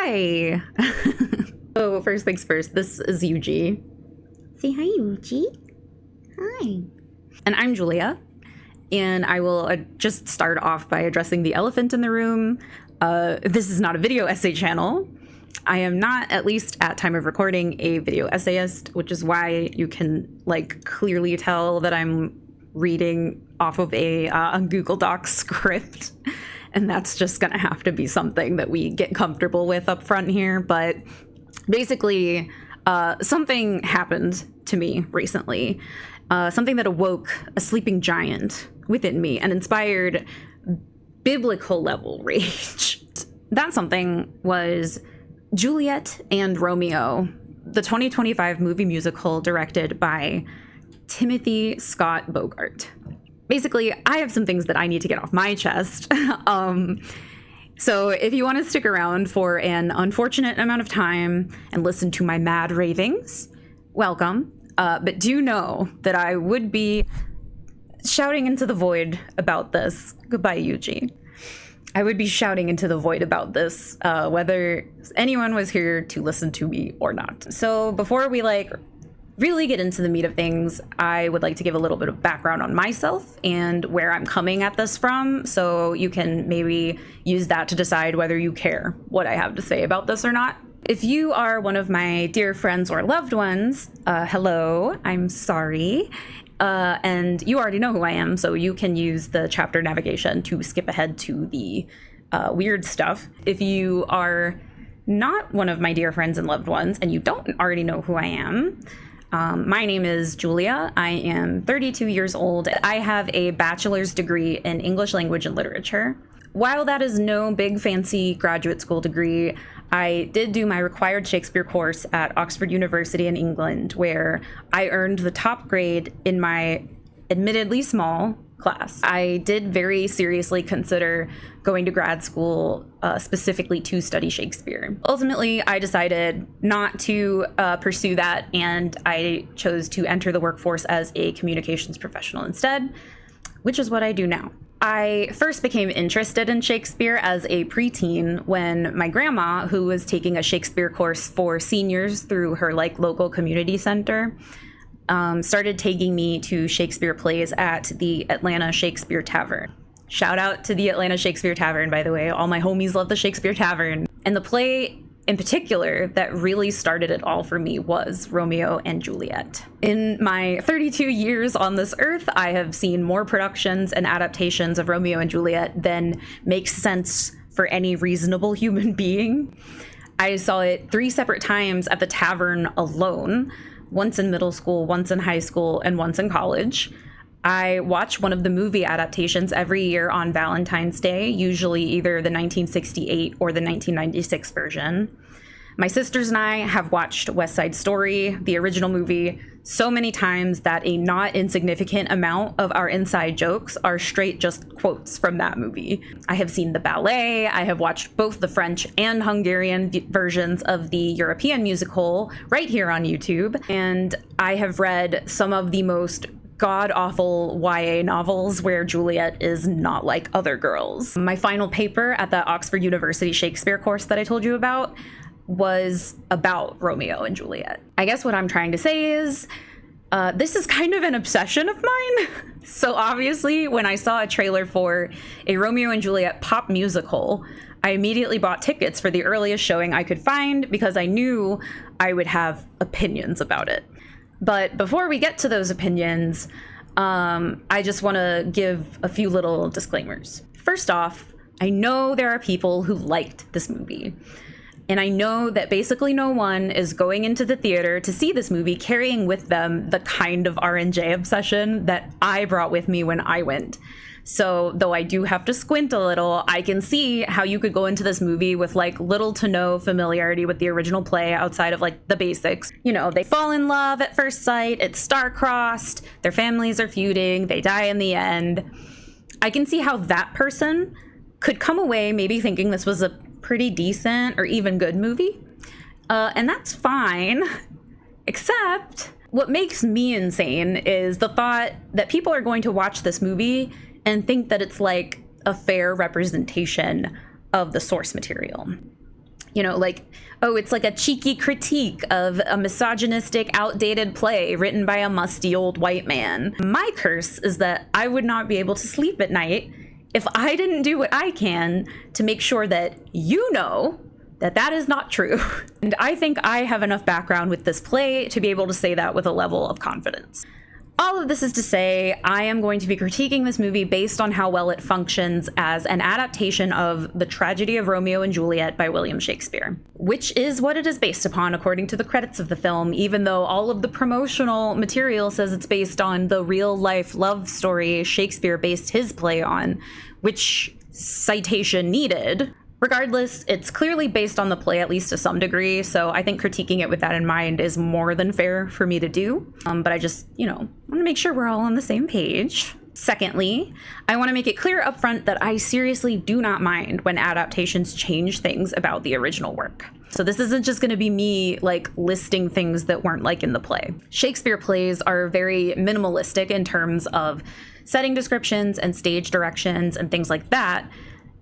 Hi. So first things first, this is Yuji. Say hi, Yuji. Hi. And I'm Julia. And I will just start off by addressing the elephant in the room. This is not a video essay channel. I am not, at least at time of recording, a video essayist, which is why you can clearly tell that I'm reading off of a Google Docs script. And that's just going to have to be something that we get comfortable with up front here. But basically, something happened to me recently. Something that awoke a sleeping giant within me and inspired biblical level rage. That something was Juliet and Romeo, the 2025 movie musical directed by Timothy Scott Bogart. Basically, I have some things that I need to get off my chest. So if you want to stick around for an unfortunate amount of time and listen to my mad ravings, welcome. But do know that I would be shouting into the void about this. Goodbye, Yuji. I would be shouting into the void about this, whether anyone was here to listen to me or not. So before we really get into the meat of things, I would like to give a little bit of background on myself and where I'm coming at this from, so you can maybe use that to decide whether you care what I have to say about this or not. If you are one of my dear friends or loved ones, hello, I'm sorry. And you already know who I am, so you can use the chapter navigation to skip ahead to the weird stuff. If you are not one of my dear friends and loved ones and you don't already know who I am, my name is Julia. I am 32 years old. I have a bachelor's degree in English language and literature. While that is no big fancy graduate school degree, I did do my required Shakespeare course at Oxford University in England, where I earned the top grade in my admittedly small class. I did very seriously consider going to grad school specifically to study Shakespeare. Ultimately, I decided not to pursue that, and I chose to enter the workforce as a communications professional instead, which is what I do now. I first became interested in Shakespeare as a preteen when my grandma, who was taking a Shakespeare course for seniors through her local community center, started taking me to Shakespeare plays at the Atlanta Shakespeare Tavern. Shout out to the Atlanta Shakespeare Tavern, by the way. All my homies love the Shakespeare Tavern. And the play in particular that really started it all for me was Romeo and Juliet. In my 32 years on this earth, I have seen more productions and adaptations of Romeo and Juliet than makes sense for any reasonable human being. I saw it 3 separate times at the tavern alone, once in middle school, once in high school, and once in college. I watch one of the movie adaptations every year on Valentine's Day, usually either the 1968 or the 1996 version. My sisters and I have watched West Side Story, the original movie, so many times that a not insignificant amount of our inside jokes are straight just quotes from that movie. I have seen the ballet, I have watched both the French and Hungarian versions of the European musical right here on YouTube, and I have read some of the most god-awful YA novels where Juliet is not like other girls. My final paper at the Oxford University Shakespeare course that I told you about was about Romeo and Juliet. I guess what I'm trying to say is, this is kind of an obsession of mine. So obviously, when I saw a trailer for a Romeo and Juliet pop musical, I immediately bought tickets for the earliest showing I could find because I knew I would have opinions about it. But before we get to those opinions, I just want to give a few little disclaimers. First off, I know there are people who liked this movie. And I know that basically no one is going into the theater to see this movie carrying with them the kind of R&J obsession that I brought with me when I went. So though I do have to squint a little, I can see how you could go into this movie with little to no familiarity with the original play outside of the basics. You know, they fall in love at first sight, it's star-crossed, their families are feuding, they die in the end. I can see how that person could come away maybe thinking this was a pretty decent or even good movie. And that's fine, except what makes me insane is the thought that people are going to watch this movie and think that it's a fair representation of the source material. You know, like, oh, it's like a cheeky critique of a misogynistic, outdated play written by a musty old white man. My curse is that I would not be able to sleep at night if I didn't do what I can to make sure that you know that that is not true. And I think I have enough background with this play to be able to say that with a level of confidence. All of this is to say, I am going to be critiquing this movie based on how well it functions as an adaptation of the tragedy of Romeo and Juliet by William Shakespeare, which is what it is based upon according to the credits of the film, even though all of the promotional material says it's based on the real-life love story Shakespeare based his play on, which citation needed. Regardless, it's clearly based on the play, at least to some degree, so I think critiquing it with that in mind is more than fair for me to do. But I just, want to make sure we're all on the same page. Secondly, I want to make it clear up front that I seriously do not mind when adaptations change things about the original work. So this isn't just going to be me, listing things that weren't in the play. Shakespeare plays are very minimalistic in terms of setting descriptions and stage directions and things like that.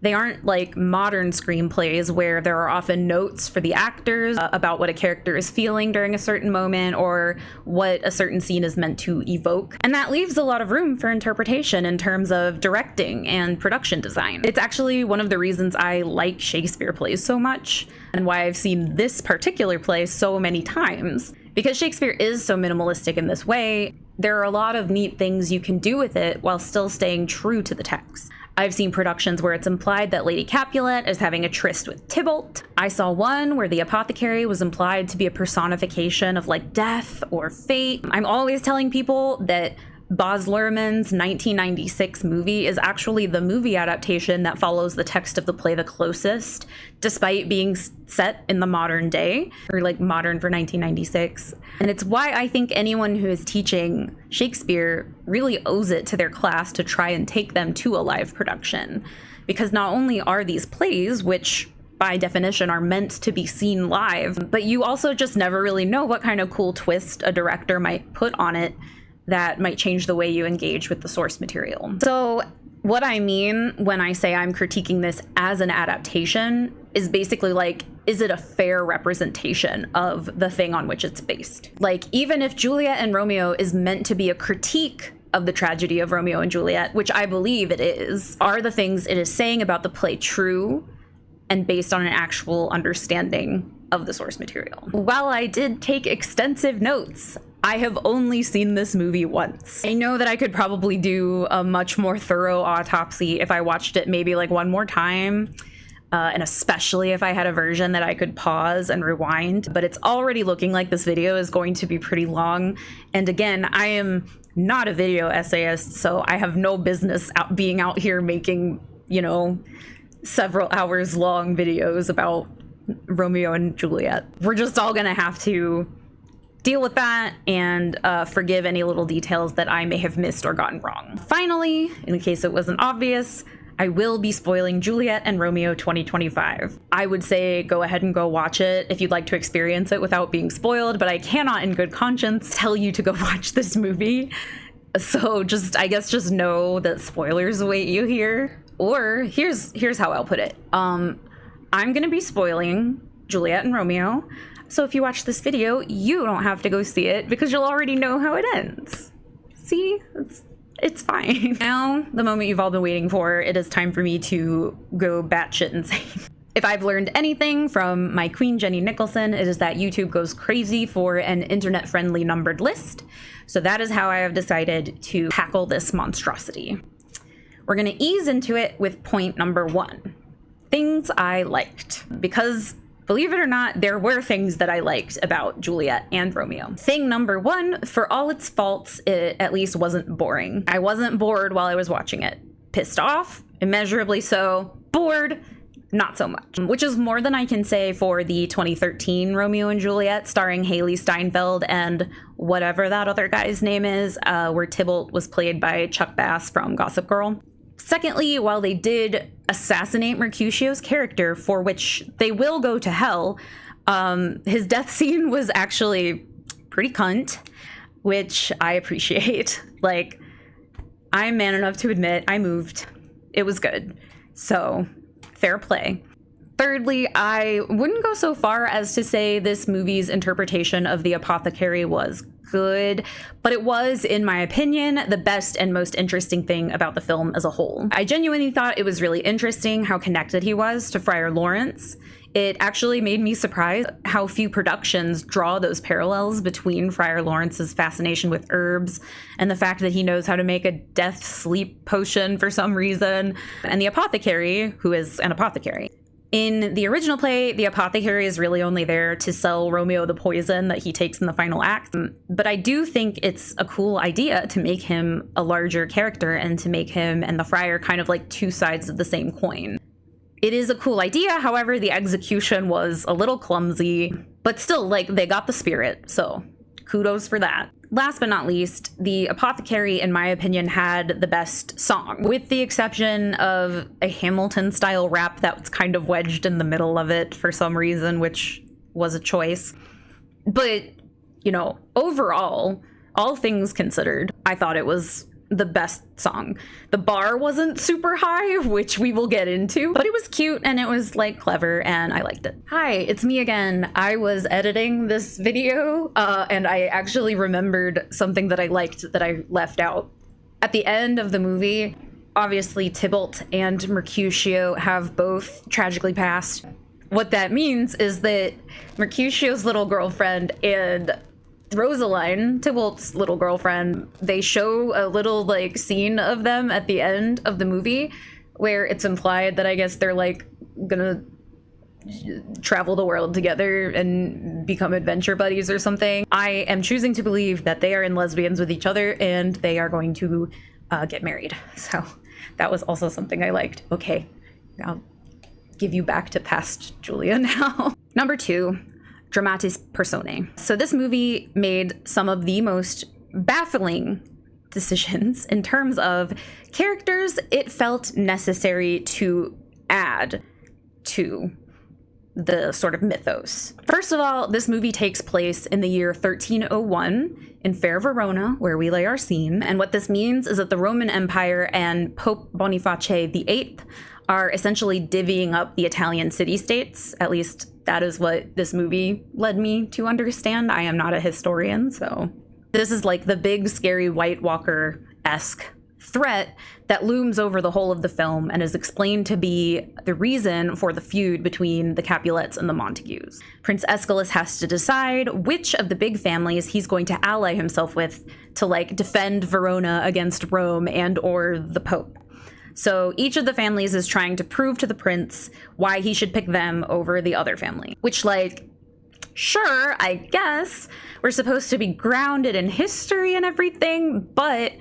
They aren't like modern screenplays where there are often notes for the actors about what a character is feeling during a certain moment or what a certain scene is meant to evoke. And that leaves a lot of room for interpretation in terms of directing and production design. It's actually one of the reasons I like Shakespeare plays so much and why I've seen this particular play so many times. Because Shakespeare is so minimalistic in this way, there are a lot of neat things you can do with it while still staying true to the text. I've seen productions where it's implied that Lady Capulet is having a tryst with Tybalt. I saw one where the apothecary was implied to be a personification of death or fate. I'm always telling people that Baz Luhrmann's 1996 movie is actually the movie adaptation that follows the text of the play the closest, despite being set in the modern day, or modern for 1996. And it's why I think anyone who is teaching Shakespeare really owes it to their class to try and take them to a live production. Because not only are these plays, which by definition are meant to be seen live, but you also just never really know what kind of cool twist a director might put on it that might change the way you engage with the source material. So what I mean when I say I'm critiquing this as an adaptation is basically is it a fair representation of the thing on which it's based? Even if Juliet and Romeo is meant to be a critique of the tragedy of Romeo and Juliet, which I believe it is, are the things it is saying about the play true and based on an actual understanding of the source material? While I did take extensive notes, I have only seen this movie once. I know that I could probably do a much more thorough autopsy if I watched it maybe one more time, and especially if I had a version that I could pause and rewind, but it's already looking like this video is going to be pretty long. And again, I am not a video essayist, so I have no business being out here making, several hours long videos about Romeo and Juliet. We're just all gonna have to deal with that and forgive any little details that I may have missed or gotten wrong. Finally, in case it wasn't obvious, I will be spoiling Juliet and Romeo 2025. I would say go ahead and go watch it if you'd like to experience it without being spoiled, but I cannot in good conscience tell you to go watch this movie. So I guess just know that spoilers await you here. Or here's how I'll put it. I'm gonna be spoiling Juliet and Romeo. So if you watch this video, you don't have to go see it because you'll already know how it ends. See? It's fine. Now, the moment you've all been waiting for, it is time for me to go batshit insane. If I've learned anything from my queen, Jenny Nicholson, it is that YouTube goes crazy for an internet-friendly numbered list. So that is how I have decided to tackle this monstrosity. We're gonna ease into it with point number 1. Things I liked. Because believe it or not, there were things that I liked about Juliet and Romeo. Thing number 1, for all its faults, it at least wasn't boring. I wasn't bored while I was watching it. Pissed off, immeasurably so. Bored, not so much. Which is more than I can say for the 2013 Romeo and Juliet starring Haley Steinfeld and whatever that other guy's name is, where Tybalt was played by Chuck Bass from Gossip Girl. Secondly, while they did assassinate Mercutio's character, for which they will go to hell, his death scene was actually pretty cunt, which I appreciate. I'm man enough to admit I moved. It was good. So, fair play. Thirdly, I wouldn't go so far as to say this movie's interpretation of the apothecary was good, but it was, in my opinion, the best and most interesting thing about the film as a whole. I genuinely thought it was really interesting how connected he was to Friar Lawrence. It actually made me surprised how few productions draw those parallels between Friar Lawrence's fascination with herbs and the fact that he knows how to make a death sleep potion for some reason, and the apothecary, who is an apothecary. In the original play, the apothecary is really only there to sell Romeo the poison that he takes in the final act. But I do think it's a cool idea to make him a larger character and to make him and the friar kind of like two sides of the same coin. It is a cool idea, however, the execution was a little clumsy, but still, like, they got the spirit, so kudos for that. Last but not least, the apothecary, in my opinion, had the best song, with the exception of a Hamilton-style rap that was kind of wedged in the middle of it for some reason, which was a choice. But, you know, overall, all things considered, I thought it was the best song. The bar wasn't super high, which we will get into, but it was cute and it was like clever and I liked it. Hi, it's me again. I was editing this video and I actually remembered something that I liked that I left out. At the end of the movie, obviously Tybalt and Mercutio have both tragically passed. What that means is that Mercutio's little girlfriend and Rosaline, Tybalt's little girlfriend, they show a little like scene of them at the end of the movie where it's implied that I guess they're like gonna travel the world together and become adventure buddies or something. I am choosing to believe that they are in lesbians with each other and they are going to get married. So that was also something I liked. Okay, I'll give you back to past Julia now. Number 2. Dramatis personae. So this movie made some of the most baffling decisions in terms of characters it felt necessary to add to the sort of mythos. First of all, this movie takes place in the year 1301 in fair Verona, where we lay our scene. And what this means is that the Roman Empire and Pope Boniface VIII are essentially divvying up the Italian city-states. At least that is what this movie led me to understand. I am not a historian, so this is like the big, scary White Walker-esque threat that looms over the whole of the film and is explained to be the reason for the feud between the Capulets and the Montagues. Prince Aeschylus has to decide which of the big families he's going to ally himself with to like defend Verona against Rome and or the Pope. So each of the families is trying to prove to the prince why he should pick them over the other family. Which, like, sure, I guess we're supposed to be grounded in history and everything, but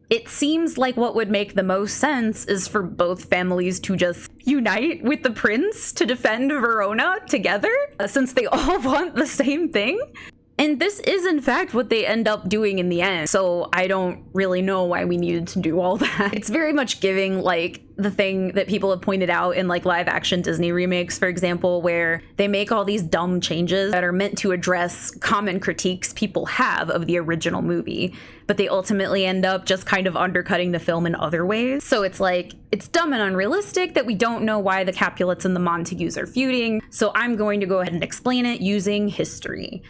it seems like what would make the most sense is for both families to just unite with the prince to defend Verona together, since they all want the same thing. And this is, in fact, what they end up doing in the end. So I don't really know why we needed to do all that. It's very much giving, like, the thing that people have pointed out in, like, live-action Disney remakes, for example, where they make all these dumb changes that are meant to address common critiques people have of the original movie, but they ultimately end up just kind of undercutting the film in other ways. So it's like, it's dumb and unrealistic that we don't know why the Capulets and the Montagues are feuding, so I'm going to go ahead and explain it using history.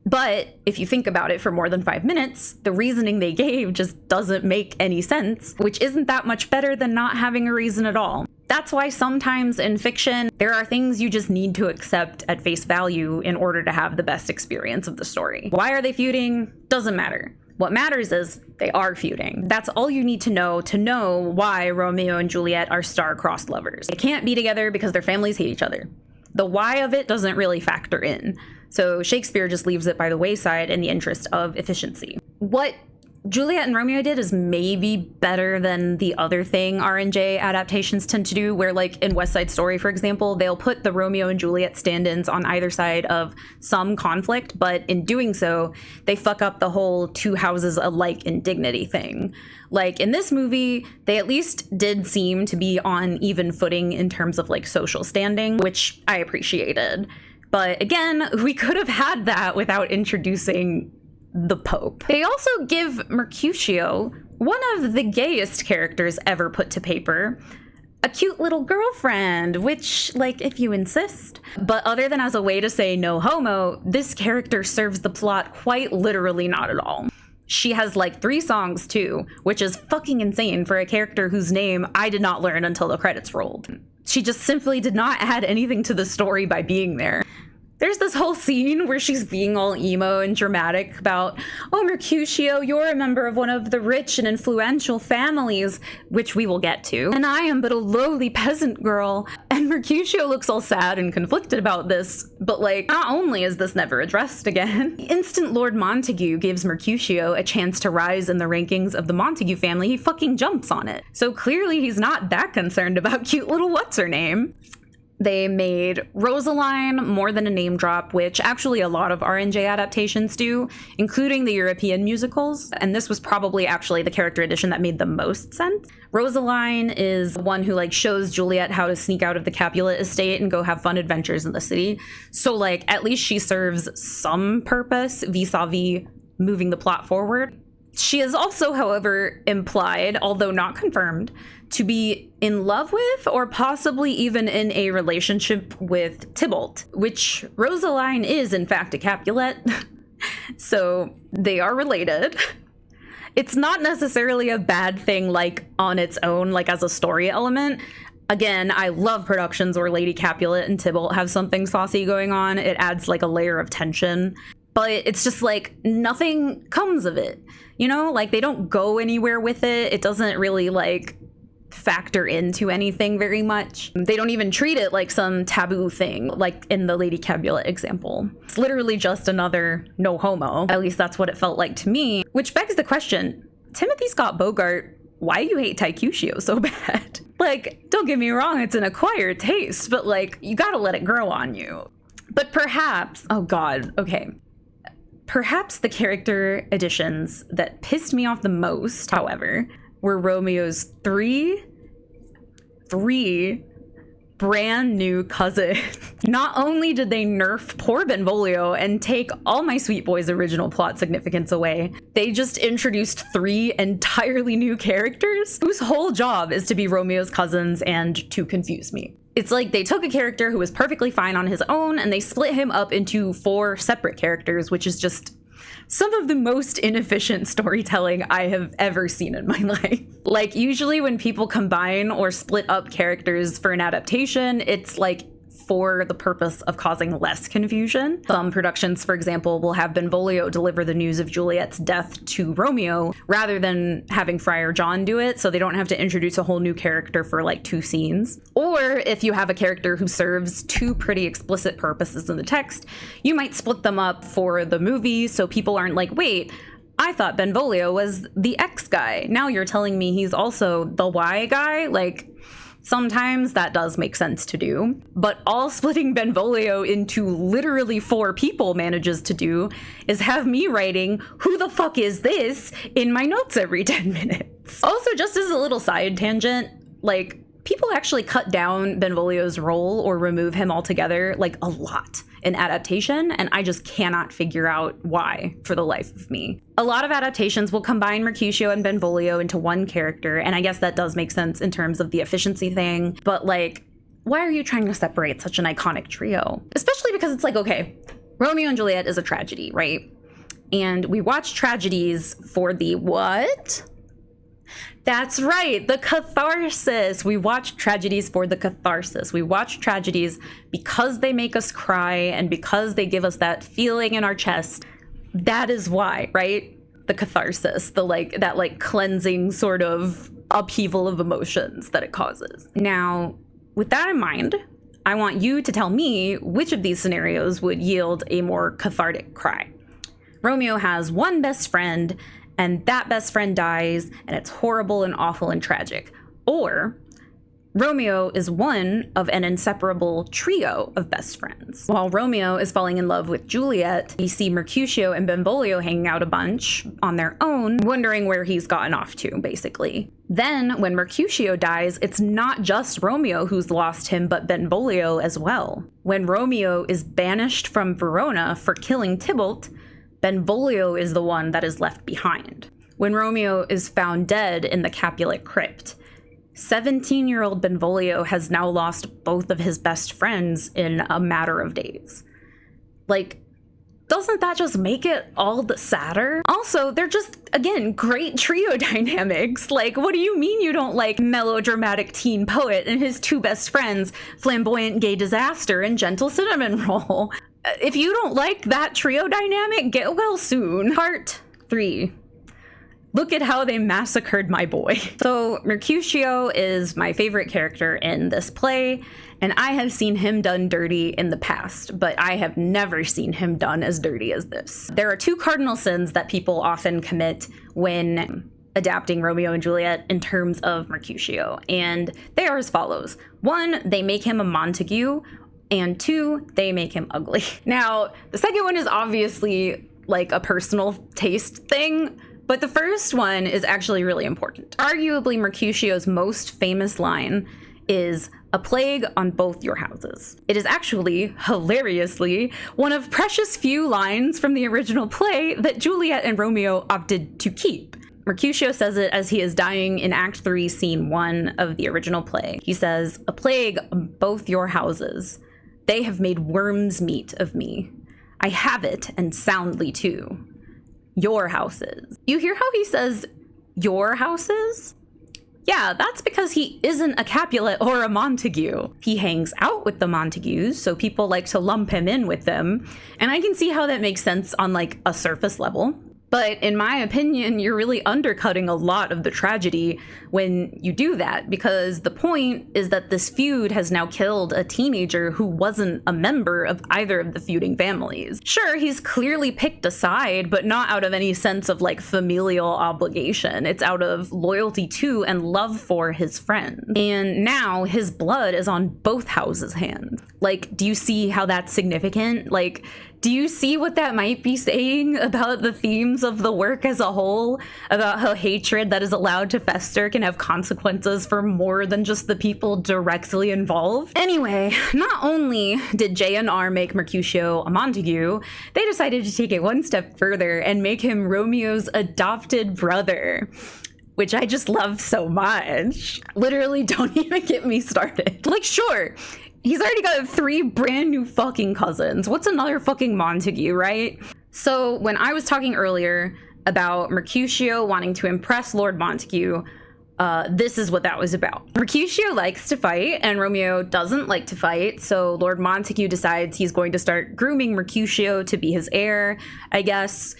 But if you think about it for more than 5 minutes, the reasoning they gave just doesn't make any sense, which isn't that much better than not having a reason at all. That's why sometimes in fiction, there are things you just need to accept at face value in order to have the best experience of the story. Why are they feuding? Doesn't matter. What matters is they are feuding. That's all you need to know why Romeo and Juliet are star-crossed lovers. They can't be together because their families hate each other. The why of it doesn't really factor in. So Shakespeare just leaves it by the wayside in the interest of efficiency. What Juliet and Romeo did is maybe better than the other thing R&J adaptations tend to do, where like in West Side Story, for example, they'll put the Romeo and Juliet stand-ins on either side of some conflict, but in doing so, they fuck up the whole two houses alike in dignity thing. Like in this movie, they at least did seem to be on even footing in terms of like social standing, which I appreciated. But again, we could have had that without introducing the Pope. They also give Mercutio, one of the gayest characters ever put to paper, a cute little girlfriend, which, like, if you insist. But other than as a way to say no homo, this character serves the plot quite literally not at all. She has like 3 songs too, which is fucking insane for a character whose name I did not learn until the credits rolled. She just simply did not add anything to the story by being there. There's this whole scene where she's being all emo and dramatic about, oh, Mercutio, you're a member of one of the rich and influential families, which we will get to. And I am but a lowly peasant girl. And Mercutio looks all sad and conflicted about this, but like, not only is this never addressed again, the instant Lord Montague gives Mercutio a chance to rise in the rankings of the Montague family, he fucking jumps on it. So clearly he's not that concerned about cute little what's-her-name. They made Rosaline more than a name drop, which actually a lot of RNJ adaptations do, including the European musicals. And this was probably actually the character addition that made the most sense. Rosaline is one who like shows Juliet how to sneak out of the Capulet estate and go have fun adventures in the city. So like at least she serves some purpose vis-a-vis moving the plot forward. She is also, however, implied, although not confirmed, to be in love with or possibly even in a relationship with Tybalt, which Rosaline is in fact a Capulet. So they are related. It's not necessarily a bad thing like on its own, like as a story element. Again, I love productions where Lady Capulet and Tybalt have something saucy going on. It adds like a layer of tension. But it's just like nothing comes of it, you know, like they don't go anywhere with it. It doesn't really like factor into anything very much. They don't even treat it like some taboo thing, like in the Lady Capulet example. It's literally just another no homo. At least that's what it felt like to me, which begs the question, Timothy Scott Bogart, why do you hate Taikushio so bad? Like, don't get me wrong, it's an acquired taste, but like, you gotta let it grow on you. But perhaps, oh God, okay. Perhaps the character additions that pissed me off the most, however, were Romeo's three brand new cousins. Not only did they nerf poor Benvolio and take all my Sweet Boy's original plot significance away, they just introduced 3 entirely new characters whose whole job is to be Romeo's cousins and to confuse me. It's like they took a character who was perfectly fine on his own and they split him up into 4 separate characters, which is just some of the most inefficient storytelling I have ever seen in my life. Like usually when people combine or split up characters for an adaptation, it's like for the purpose of causing less confusion. Some productions, for example, will have Benvolio deliver the news of Juliet's death to Romeo rather than having Friar John do it, so they don't have to introduce a whole new character for like 2 scenes. Or if you have a character who serves 2 pretty explicit purposes in the text, you might split them up for the movie so people aren't like, wait, I thought Benvolio was the X guy. Now you're telling me he's also the Y guy? Like, sometimes that does make sense to do, but all splitting Benvolio into literally 4 people manages to do is have me writing, who the fuck is this, in my notes every 10 minutes. Also, just as a little side tangent, like, people actually cut down Benvolio's role or remove him altogether, like, a lot in adaptation, and I just cannot figure out why for the life of me. A lot of adaptations will combine Mercutio and Benvolio into one character, and I guess that does make sense in terms of the efficiency thing, but like, why are you trying to separate such an iconic trio? Especially because it's like, okay, Romeo and Juliet is a tragedy, right? And we watch tragedies for the what? That's right, the catharsis. We watch tragedies for the catharsis. We watch tragedies because they make us cry and because they give us that feeling in our chest. That is why, right? The catharsis, that cleansing sort of upheaval of emotions that it causes. Now, with that in mind, I want you to tell me which of these scenarios would yield a more cathartic cry. Romeo has one best friend, and that best friend dies, and it's horrible and awful and tragic. Or Romeo is one of an inseparable trio of best friends. While Romeo is falling in love with Juliet, we see Mercutio and Benvolio hanging out a bunch on their own, wondering where he's gotten off to, basically. Then, when Mercutio dies, it's not just Romeo who's lost him, but Benvolio as well. When Romeo is banished from Verona for killing Tybalt, Benvolio is the one that is left behind. When Romeo is found dead in the Capulet crypt, 17-year-old Benvolio has now lost both of his best friends in a matter of days. Like, doesn't that just make it all the sadder? Also, they're just, again, great trio dynamics. Like, what do you mean you don't like melodramatic teen poet and his two best friends, flamboyant gay disaster and gentle cinnamon roll? If you don't like that trio dynamic, get well soon. Part 3. Look at how they massacred my boy. So Mercutio is my favorite character in this play, and I have seen him done dirty in the past, but I have never seen him done as dirty as this. There are 2 cardinal sins that people often commit when adapting Romeo and Juliet in terms of Mercutio, and they are as follows. 1, they make him a Montague, and 2, they make him ugly. Now, the second one is obviously like a personal taste thing, but the first one is actually really important. Arguably, Mercutio's most famous line is "a plague on both your houses." It is actually, hilariously, one of precious few lines from the original play that Juliet and Romeo opted to keep. Mercutio says it as he is dying in Act 3, Scene 1 of the original play. He says, "A plague on both your houses. They have made worms meat of me. I have it, and soundly too. Your houses." You hear how he says your houses? Yeah, that's because he isn't a Capulet or a Montague. He hangs out with the Montagues, so people like to lump him in with them, and I can see how that makes sense on like a surface level. But in my opinion, you're really undercutting a lot of the tragedy when you do that, because the point is that this feud has now killed a teenager who wasn't a member of either of the feuding families. Sure, he's clearly picked a side, but not out of any sense of like familial obligation. It's out of loyalty to and love for his friend. And now his blood is on both houses' hands. Like, do you see how that's significant? Like, do you see what that might be saying about the themes of the work as a whole? About how hatred that is allowed to fester can have consequences for more than just the people directly involved? Anyway, not only did J&R make Mercutio a Montague, they decided to take it one step further and make him Romeo's adopted brother, which I just love so much. Literally, don't even get me started. Like, sure, he's already got 3 brand new fucking cousins. What's another fucking Montague, right? So when I was talking earlier about Mercutio wanting to impress Lord Montague, this is what that was about. Mercutio likes to fight, and Romeo doesn't like to fight, so Lord Montague decides he's going to start grooming Mercutio to be his heir, I guess,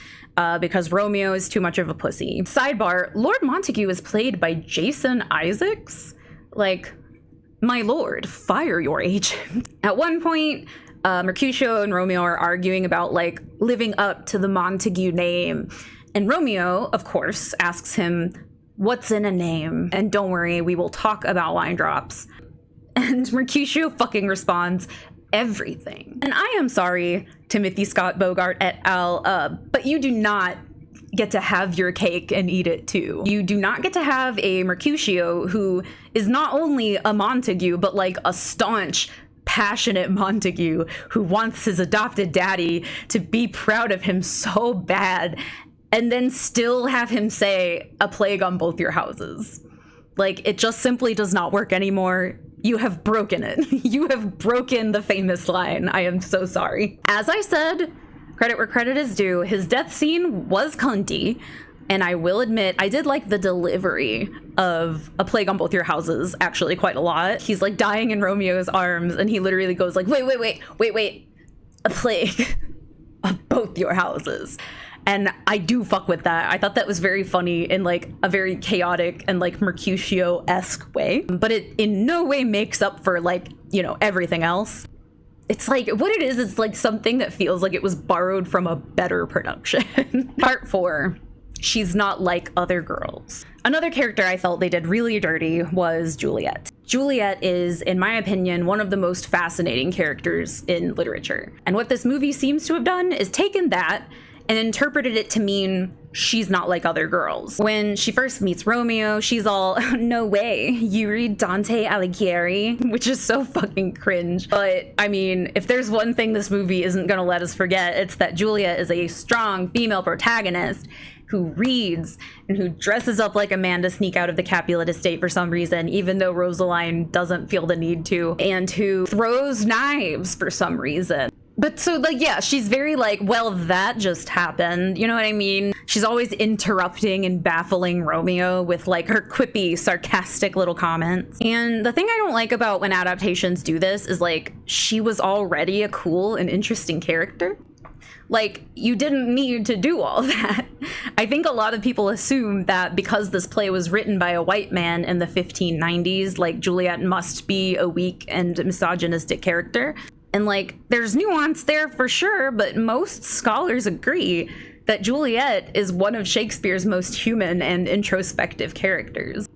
because Romeo is too much of a pussy. Sidebar, Lord Montague is played by Jason Isaacs. Like, my lord, fire your agent. At one point, Mercutio and Romeo are arguing about, like, living up to the Montague name. And Romeo, of course, asks him, "What's in a name? And don't worry, we will talk about line drops." And Mercutio fucking responds, "Everything." And I am sorry, Timothy Scott Bogart et al., but you do not get to have your cake and eat it too. You do not get to have a Mercutio who is not only a Montague, but like a staunch, passionate Montague who wants his adopted daddy to be proud of him so bad, and then still have him say "a plague on both your houses." Like, it just simply does not work anymore. You have broken it. You have broken the famous line. I am so sorry. As I said, credit where credit is due, his death scene was cunty, and I will admit I did like the delivery of "a plague on both your houses" actually quite a lot. He's like dying in Romeo's arms, and he literally goes like, wait, "a plague on both your houses." And I do fuck with that. I thought that was very funny in like a very chaotic and like Mercutio-esque way, but it in no way makes up for, like, you know, everything else. It's like, what it is, it's like something that feels like it was borrowed from a better production. Part 4, she's not like other girls. Another character I felt they did really dirty was Juliet. Juliet is, in my opinion, one of the most fascinating characters in literature. And what this movie seems to have done is taken that and interpreted it to mean she's not like other girls. When she first meets Romeo, she's all, "No way, you read Dante Alighieri?" Which is so fucking cringe. But I mean, if there's one thing this movie isn't gonna let us forget, it's that Juliet is a strong female protagonist who reads and who dresses up like a man to sneak out of the Capulet estate for some reason, even though Rosaline doesn't feel the need to, and who throws knives for some reason. But so, like, yeah, she's very like, well, that just happened. You know what I mean? She's always interrupting and baffling Romeo with like her quippy, sarcastic little comments. And the thing I don't like about when adaptations do this is like, she was already a cool and interesting character. Like, you didn't need to do all that. I think a lot of people assume that because this play was written by a white man in the 1590s, like, Juliet must be a weak and misogynistic character. And, like, there's nuance there for sure, but most scholars agree that Juliet is one of Shakespeare's most human and introspective characters.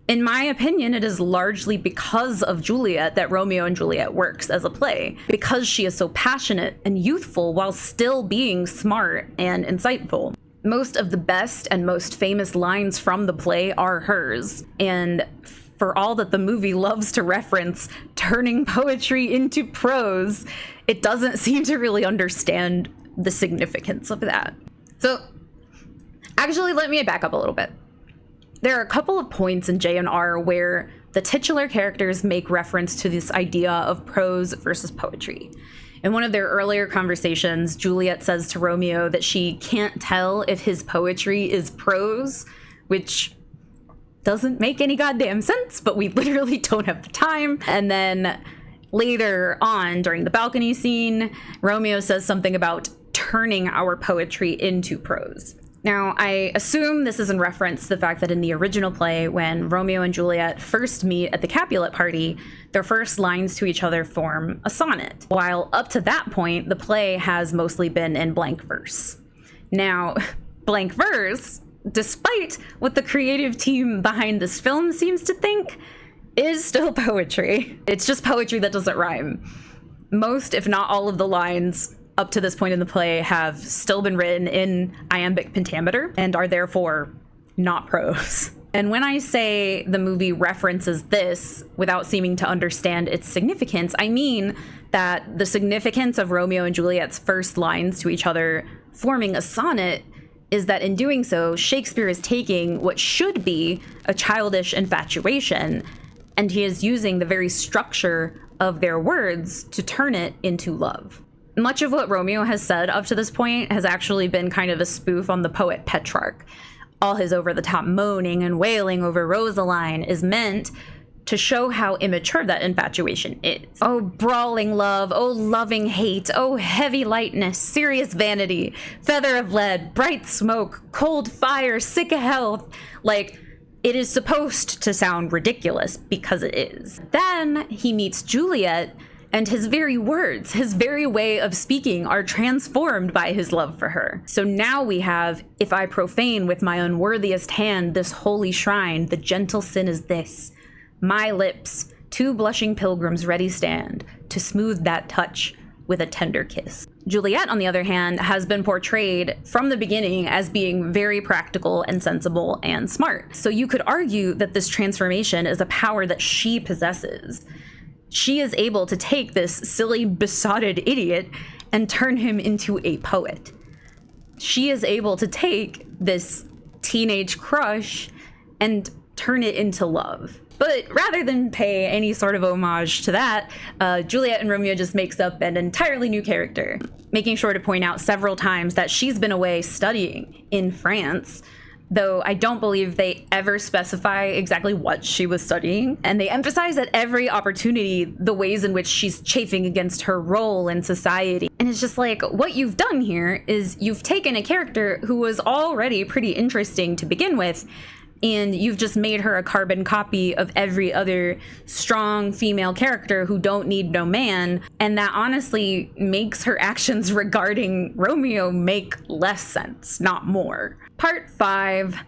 In my opinion, it is largely because of Juliet that Romeo and Juliet works as a play, because she is so passionate and youthful while still being smart and insightful. Most of the best and most famous lines from the play are hers, and for all that the movie loves to reference turning poetry into prose, it doesn't seem to really understand the significance of that. So, actually, let me back up a little bit. There are a couple of points in J&R where the titular characters make reference to this idea of prose versus poetry. In one of their earlier conversations, Juliet says to Romeo that she can't tell if his poetry is prose, which doesn't make any goddamn sense, but we literally don't have the time. And then later on, during the balcony scene, Romeo says something about turning our poetry into prose. Now, I assume this is in reference to the fact that in the original play, when Romeo and Juliet first meet at the Capulet party, their first lines to each other form a sonnet, while up to that point, the play has mostly been in blank verse. Now, blank verse, despite what the creative team behind this film seems to think, is still poetry. It's just poetry that doesn't rhyme. Most, if not all of the lines up to this point in the play have still been written in iambic pentameter and are therefore not prose. And when I say the movie references this without seeming to understand its significance, I mean that the significance of Romeo and Juliet's first lines to each other forming a sonnet is that in doing so, Shakespeare is taking what should be a childish infatuation, and he is using the very structure of their words to turn it into love. Much of what Romeo has said up to this point has actually been kind of a spoof on the poet Petrarch. All his over-the-top moaning and wailing over Rosaline is meant to show how immature that infatuation is. Oh, brawling love, oh, loving hate, oh, heavy lightness, serious vanity, feather of lead, bright smoke, cold fire, sick health. Like, it is supposed to sound ridiculous because it is. Then he meets Juliet, and his very words, his very way of speaking are transformed by his love for her. So now we have, if I profane with my unworthiest hand this holy shrine, the gentle sin is this. My lips, two blushing pilgrims ready stand, to smooth that touch with a tender kiss. Juliet, on the other hand, has been portrayed from the beginning as being very practical and sensible and smart. So you could argue that this transformation is a power that she possesses. She is able to take this silly, besotted idiot and turn him into a poet. She is able to take this teenage crush and turn it into love. But rather than pay any sort of homage to that, Juliet and Romeo just makes up an entirely new character, making sure to point out several times that she's been away studying in France, though I don't believe they ever specify exactly what she was studying. And they emphasize at every opportunity the ways in which she's chafing against her role in society. And it's just like, what you've done here is you've taken a character who was already pretty interesting to begin with, and you've just made her a carbon copy of every other strong female character who don't need no man, and that honestly makes her actions regarding Romeo make less sense, not more. Part 5,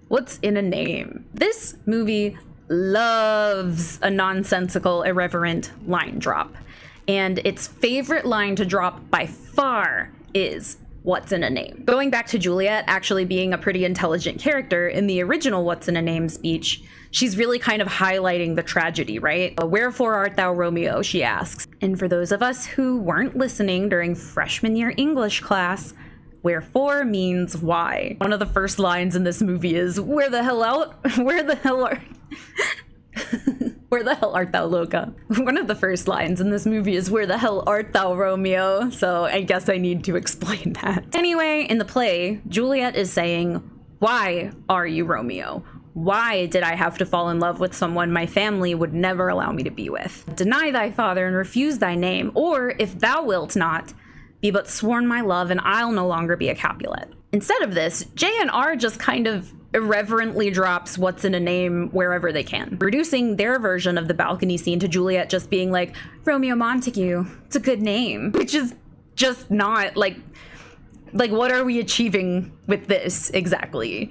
what's in a name? This movie loves a nonsensical, irreverent line drop, and its favorite line to drop by far is, what's in a name? Going back to Juliet actually being a pretty intelligent character, in the original What's in a Name speech, she's really kind of highlighting the tragedy, right? Wherefore art thou Romeo, she asks. And for those of us who weren't listening during freshman year English class, Wherefore means why. One of the first lines in this movie is, where the hell art thou, Loca? One of the first lines in this movie is, where the hell art thou, Romeo? So I guess I need to explain that. Anyway, in the play, Juliet is saying, why are you Romeo? Why did I have to fall in love with someone my family would never allow me to be with? Deny thy father and refuse thy name, or if thou wilt not, be but sworn my love and I'll no longer be a Capulet. Instead of this, J&R just kind of irreverently drops what's in a name wherever they can, reducing their version of the balcony scene to Juliet just being like, Romeo Montague, it's a good name, which is just not like what are we achieving with this exactly?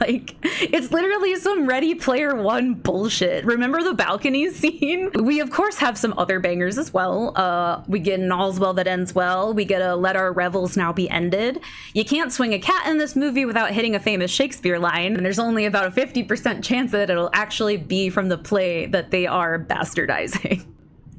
Like, it's literally some Ready Player One bullshit. Remember the balcony scene? We of course have some other bangers as well. We get an All's Well That Ends Well. We get a Let Our Revels Now Be Ended. You can't swing a cat in this movie without hitting a famous Shakespeare line, and there's only about a 50% chance that it'll actually be from the play that they are bastardizing.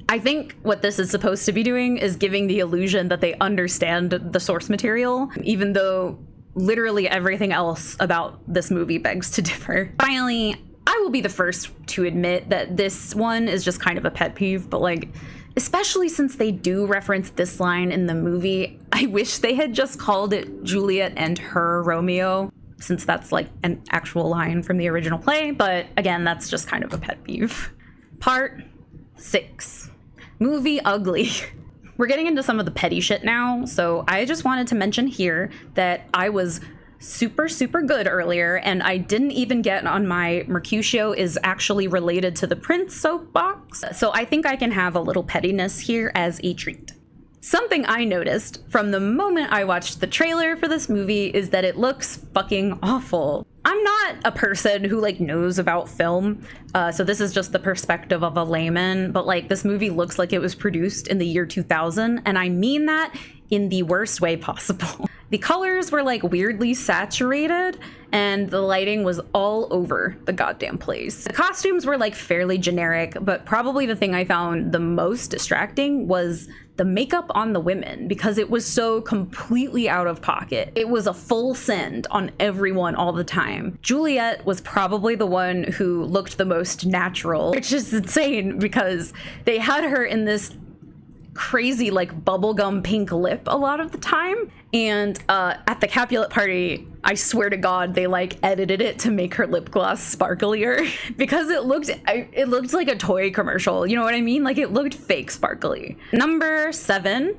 I think what this is supposed to be doing is giving the illusion that they understand the source material, even though literally everything else about this movie begs to differ. Finally, I will be the first to admit that this one is just kind of a pet peeve, but like, especially since they do reference this line in the movie, I wish they had just called it Juliet and her Romeo, since that's like an actual line from the original play, but again, that's just kind of a pet peeve. Part 6. Movie ugly. We're getting into some of the petty shit now, so I just wanted to mention here that I was super good earlier, and I didn't even get on my Mercutio is actually related to the Prince soapbox, so I think I can have a little pettiness here as a treat. Something I noticed from the moment I watched the trailer for this movie is that it looks fucking awful. I'm not a person who like knows about film, so this is just the perspective of a layman, but like this movie looks like it was produced in the year 2000, and I mean that in the worst way possible. The colors were like weirdly saturated, and the lighting was all over the goddamn place. The costumes were like fairly generic, but probably the thing I found the most distracting was the makeup on the women, because it was so completely out of pocket. It was a full send on everyone all the time. Juliet was probably the one who looked the most natural, which is insane because they had her in this crazy like bubblegum pink lip a lot of the time, and at the Capulet party, I swear to God, they like edited it to make her lip gloss sparklier because it looked like a toy commercial, you know what I mean? Like it looked fake sparkly. Number 7,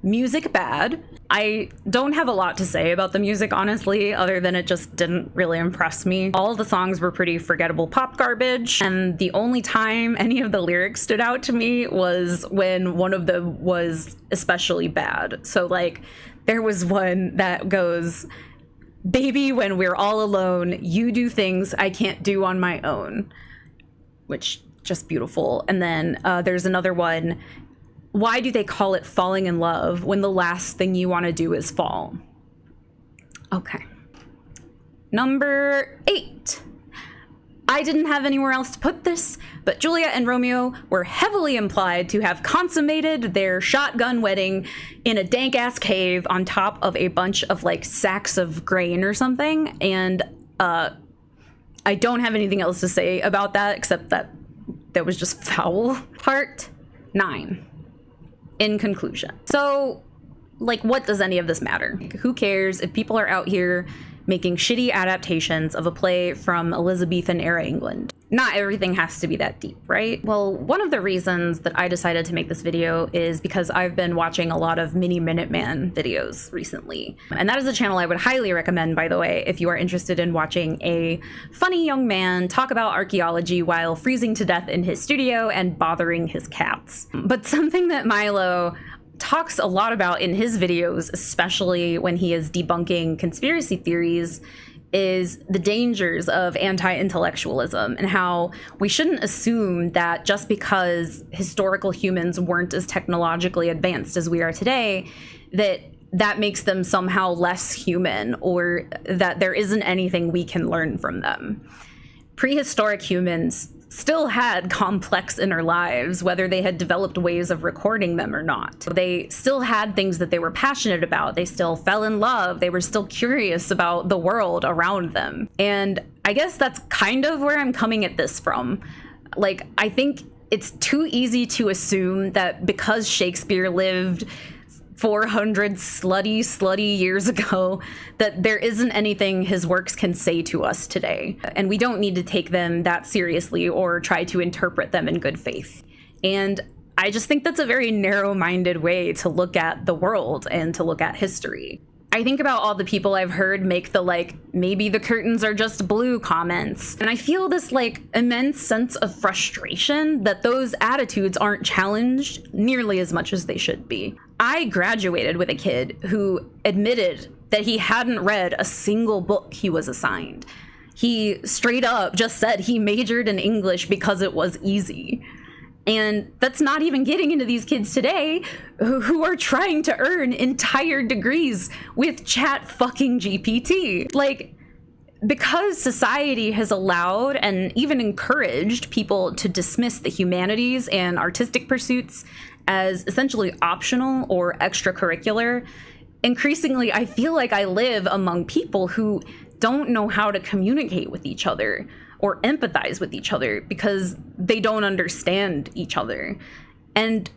music bad. I don't have a lot to say about the music, honestly, other than it just didn't really impress me. All of the songs were pretty forgettable pop garbage, and the only time any of the lyrics stood out to me was when one of them was especially bad. So like, there was one that goes, "Baby, when we're all alone, you do things I can't do on my own," which just beautiful. And then there's another one, "Why do they call it falling in love when the last thing you want to do is fall?" Okay. Number 8. I didn't have anywhere else to put this, but Juliet and Romeo were heavily implied to have consummated their shotgun wedding in a dank-ass cave on top of a bunch of like sacks of grain or something, and I don't have anything else to say about that except that was just foul. Part 9. In conclusion. So, like, what does any of this matter? Who cares if people are out here making shitty adaptations of a play from Elizabethan era England? Not everything has to be that deep, right? Well, one of the reasons that I decided to make this video is because I've been watching a lot of Mini Minuteman videos recently. And that is a channel I would highly recommend, by the way, if you are interested in watching a funny young man talk about archaeology while freezing to death in his studio and bothering his cats. But something that Milo talks a lot about in his videos, especially when he is debunking conspiracy theories, is the dangers of anti-intellectualism and how we shouldn't assume that just because historical humans weren't as technologically advanced as we are today, that makes them somehow less human, or that there isn't anything we can learn from them. Prehistoric humans still had complex inner lives, whether they had developed ways of recording them or not. They still had things that they were passionate about. They still fell in love. They were still curious about the world around them. And I guess that's kind of where I'm coming at this from. Like, I think it's too easy to assume that because Shakespeare lived 400 slutty years ago, that there isn't anything his works can say to us today. And we don't need to take them that seriously or try to interpret them in good faith. And I just think that's a very narrow-minded way to look at the world and to look at history. I think about all the people I've heard make the like, maybe the curtains are just blue comments. And I feel this like immense sense of frustration that those attitudes aren't challenged nearly as much as they should be. I graduated with a kid who admitted that he hadn't read a single book he was assigned. He straight up just said he majored in English because it was easy. And that's not even getting into these kids today who are trying to earn entire degrees with chat fucking GPT. Like, because society has allowed and even encouraged people to dismiss the humanities and artistic pursuits as essentially optional or extracurricular, increasingly I feel like I live among people who don't know how to communicate with each other or empathize with each other because they don't understand each other. And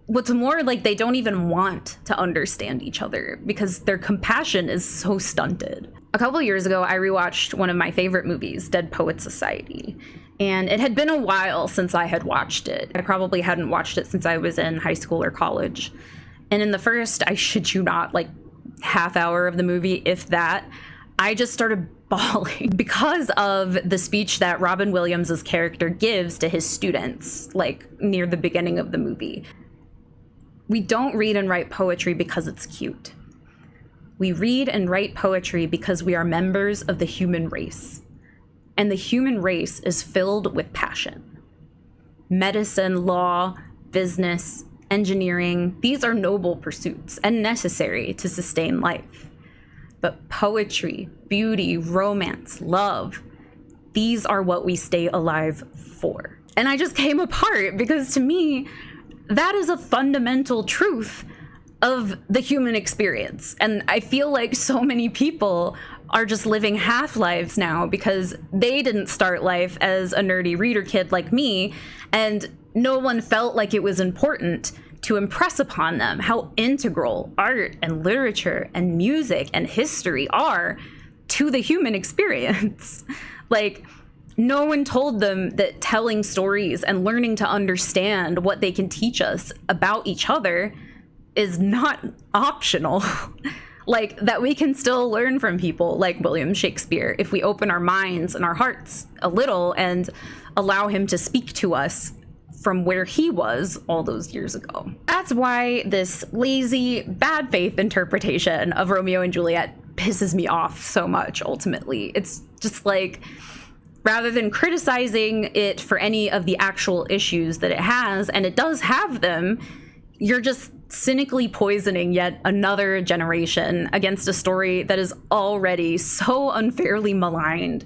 what's more, like, they don't even want to understand each other because their compassion is so stunted. A couple years ago, I rewatched one of my favorite movies, Dead Poets Society. And it had been a while since I had watched it. I probably hadn't watched it since I was in high school or college. And in the first, I shit you not, like half hour of the movie, if that, I just started bawling because of the speech that Robin Williams' character gives to his students, like near the beginning of the movie. We don't read and write poetry because it's cute. We read and write poetry because we are members of the human race. And the human race is filled with passion. Medicine, law, business, engineering, these are noble pursuits and necessary to sustain life. But poetry, beauty, romance, love, these are what we stay alive for. And I just came apart because to me, that is a fundamental truth of the human experience. And I feel like so many people are just living half lives now because they didn't start life as a nerdy reader kid like me, and no one felt like it was important to impress upon them how integral art and literature and music and history are to the human experience. Like, no one told them that telling stories and learning to understand what they can teach us about each other is not optional. Like, that we can still learn from people like William Shakespeare if we open our minds and our hearts a little and allow him to speak to us from where he was all those years ago. That's why this lazy, bad faith interpretation of Romeo and Juliet pisses me off so much, ultimately. It's just like, rather than criticizing it for any of the actual issues that it has, and it does have them, you're just cynically poisoning yet another generation against a story that is already so unfairly maligned,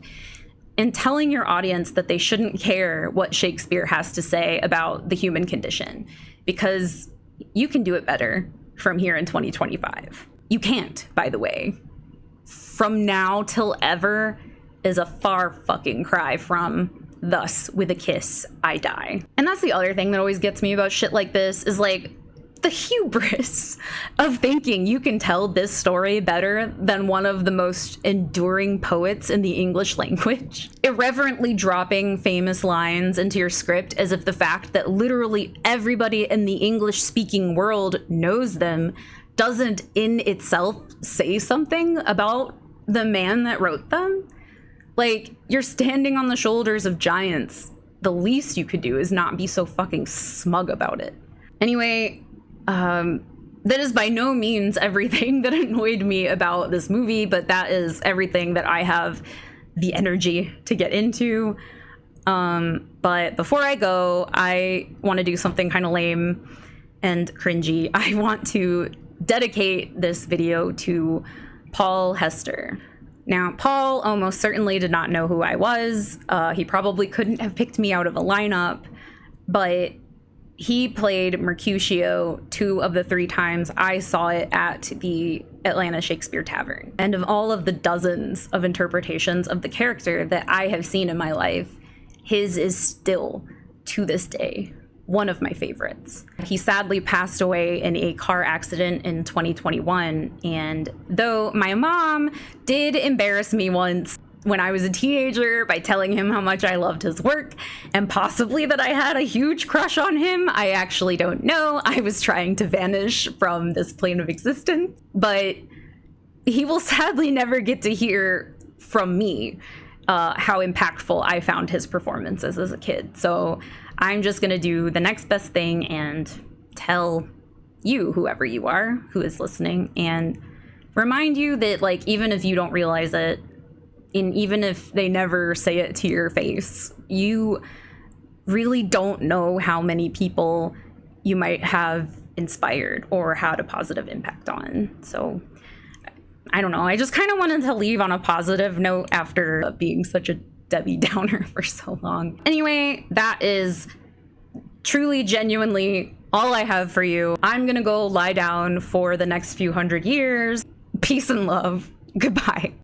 and telling your audience that they shouldn't care what Shakespeare has to say about the human condition, because you can do it better from here in 2025. You can't, by the way. From now till ever is a far fucking cry from thus with a kiss I die. And that's the other thing that always gets me about shit like this, is like the hubris of thinking you can tell this story better than one of the most enduring poets in the English language. Irreverently dropping famous lines into your script as if the fact that literally everybody in the English-speaking world knows them doesn't in itself say something about the man that wrote them. Like, you're standing on the shoulders of giants. The least you could do is not be so fucking smug about it. Anyway, that is by no means everything that annoyed me about this movie, but that is everything that I have the energy to get into. But before I go, I want to do something kind of lame and cringy. I want to dedicate this video to Paul Hester. Now, Paul almost certainly did not know who I was. He probably couldn't have picked me out of a lineup, but he played Mercutio 2 of the 3 times I saw it at the Atlanta Shakespeare Tavern. And of all of the dozens of interpretations of the character that I have seen in my life, his is still, to this day, one of my favorites. He sadly passed away in a car accident in 2021, and though my mom did embarrass me once when I was a teenager by telling him how much I loved his work and possibly that I had a huge crush on him, I actually don't know. I was trying to vanish from this plane of existence, but he will sadly never get to hear from me how impactful I found his performances as a kid. So I'm just gonna do the next best thing and tell you, whoever you are who is listening, and remind you that, like, even if you don't realize it, and even if they never say it to your face, you really don't know how many people you might have inspired or had a positive impact on. So I don't know. I just kind of wanted to leave on a positive note after being such a Debbie Downer for so long. Anyway, that is truly, genuinely all I have for you. I'm gonna go lie down for the next few hundred years. Peace and love. Goodbye.